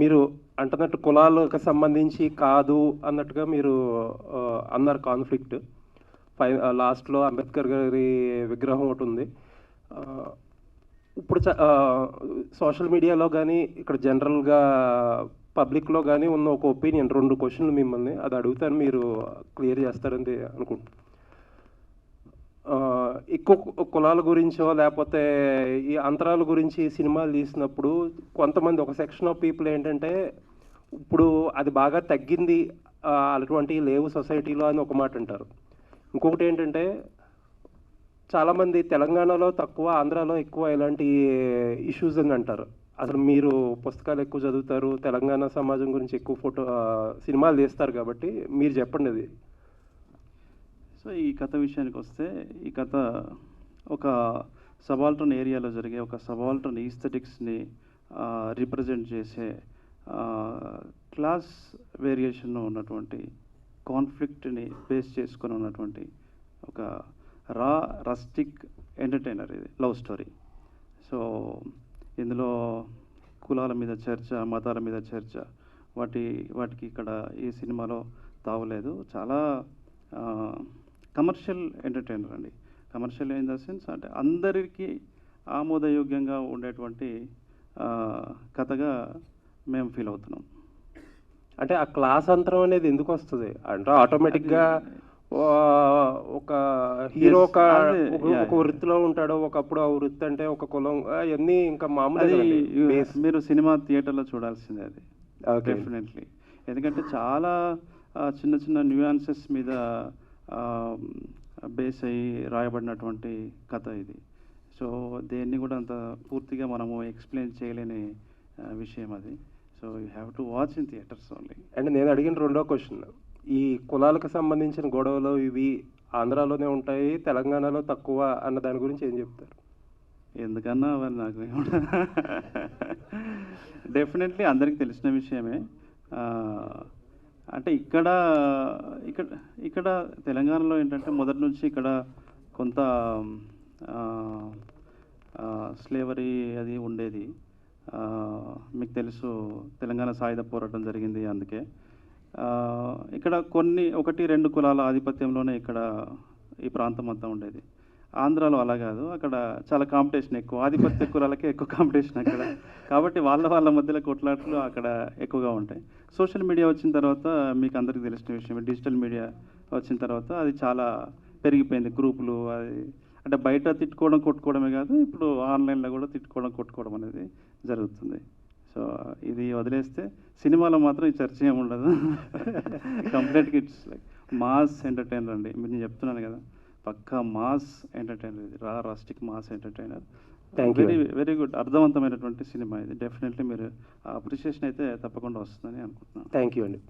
మీరు అంటున్నట్టు కులాలకు సంబంధించి కాదు అన్నట్టుగా మీరు అన్నారు కాన్ఫ్లిక్ట్. లాస్ట్‌లో అంబేద్కర్ గారి విగ్రహం ఒకటుంది. ఆహ్, ఇప్పుడు సోషల్ మీడియాలో గానీ, ఇక్కడ జనరల్‌గా పబ్లిక్‌లో గానీ ఉన్న ఒక ఒపీనియన్ 2 క్వెషన్‌లు మిమ్మల్ని అది అడుగుతాను, మీరు క్లియర్ చేస్తారని అనుకుంటున్నాను. ఎక్కువ కులాల గురించో లేపోతే ఈ అంతరాల గురించి సినిమాలు తీసినప్పుడు కొంతమంది ఒక సెక్షన్ ఆఫ్ పీపుల్ ఏంటంటే, ఇప్పుడు అది బాగా తగ్గింది, అటువంటివి లేవు సొసైటీలో అని ఒక మాట అంటారు. ఇంకొకటి ఏంటంటే, చాలామంది తెలంగాణలో తక్కువ, ఆంధ్రాలో ఎక్కువ ఇలాంటి ఇష్యూస్ అని అంటారు. అసలు మీరు పుస్తకాలు ఎక్కువ చదువుతారు, తెలంగాణ సమాజం గురించి ఎక్కువ సినిమాలు తీస్తారు కాబట్టి మీరు చెప్పండి అది. సో ఈ కథ విషయానికి వస్తే, ఈ కథ ఒక సబాల్టర్న్ ఏరియాలో జరిగే ఒక సబాల్టర్న్ ఈస్థెటిక్స్ని రిప్రజెంట్ చేసే క్లాస్ వేరియేషన్ ఉన్నటువంటి కాన్ఫ్లిక్ట్ని బేస్ చేసుకొని ఉన్నటువంటి ఒక రస్టిక్ ఎంటర్టైనర్ ఇది లవ్ స్టోరీ. సో ఇందులో కులాల మీద చర్చ, మతాల మీద చర్చ, వాటికి ఇక్కడ ఈ సినిమాలో తావలేదు. చాలా కమర్షియల్ ఎంటర్టైనర్ అండి. కమర్షియల్ ఇన్ ద సెన్స్ అంటే అందరికీ ఆమోదయోగ్యంగా ఉండేటువంటి కథగా మేము ఫీల్ అవుతున్నాం. అంటే ఆ క్లాస్ అంతరం అనేది ఎందుకు వస్తుంది అంటే ఆటోమేటిక్గా ఒక హీరో ఒక వృత్తిలో ఉంటాడు, ఒకప్పుడు ఆ వృత్తి అంటే ఒక కులం, అవన్నీ ఇంకా మామూలు. మీరు సినిమా థియేటర్లో చూడాల్సిందే అది డెఫినెట్లీ. ఎందుకంటే చాలా చిన్న చిన్న న్యూయాన్సెస్ మీద బేస్ అయ్యి రాయబడినటువంటి కథ ఇది. సో దేన్ని కూడా అంత పూర్తిగా మనము ఎక్స్ప్లెయిన్ చేయలేని విషయం అది. So you have to watch in theatres only. And నేను అడిగిన రెండో క్వశ్చన్, ఈ కులాలకు సంబంధించిన గొడవలు ఇవి ఆంధ్రాలోనే ఉంటాయి, తెలంగాణలో తక్కువ అన్న దాని గురించి ఏం చెప్తారు? ఎందుకన్నా అవన్నీ నాకు డెఫినెట్లీ అందరికీ తెలిసిన విషయమే. అంటే ఇక్కడ ఇక్కడ ఇక్కడ తెలంగాణలో ఏంటంటే మొదటి నుంచి ఇక్కడ కొంత స్లేవరీ అది ఉండేది. మీకు తెలుసు, తెలంగాణ సాయుధ పోరాటం జరిగింది. అందుకే ఇక్కడ 1-2 కులాల ఆధిపత్యంలోనే ఇక్కడ ఈ ప్రాంతం అంతా ఉండేది. ఆంధ్రాలో అలా కాదు, అక్కడ చాలా కాంపిటీషన్ ఎక్కువ, ఆధిపత్య కులాలకే ఎక్కువ కాంపిటీషన్ అక్కడ. కాబట్టి వాళ్ళ మధ్యలో కొట్లాట్లు అక్కడ ఎక్కువగా ఉంటాయి. సోషల్ మీడియా వచ్చిన తర్వాత మీకు అందరికీ తెలిసిన విషయం, డిజిటల్ మీడియా వచ్చిన తర్వాత అది చాలా పెరిగిపోయింది. గ్రూపులు అది అంటే బయట తిట్టుకోవడం కొట్టుకోవడమే కాదు, ఇప్పుడు ఆన్లైన్లో కూడా తిట్టుకోవడం కొట్టుకోవడం అనేది జరుగుతుంది. సో ఇది వదిలేస్తే సినిమాలో మాత్రం ఈ చర్చ ఏమి ఉండదు. కంప్లీట్గా ఇట్స్ లైక్ మాస్ ఎంటర్టైనర్ అండి. మీరు నేను చెప్తున్నాను కదా, పక్కా మాస్ ఎంటర్టైనర్ ఇది, rustic mass entertainer. Very very good, అర్థవంతమైనటువంటి సినిమా ఇది. డెఫినెట్లీ మీరు అప్రిషియేషన్ అయితే తప్పకుండా వస్తుందని అనుకుంటున్నాను. థ్యాంక్ యూ అండి.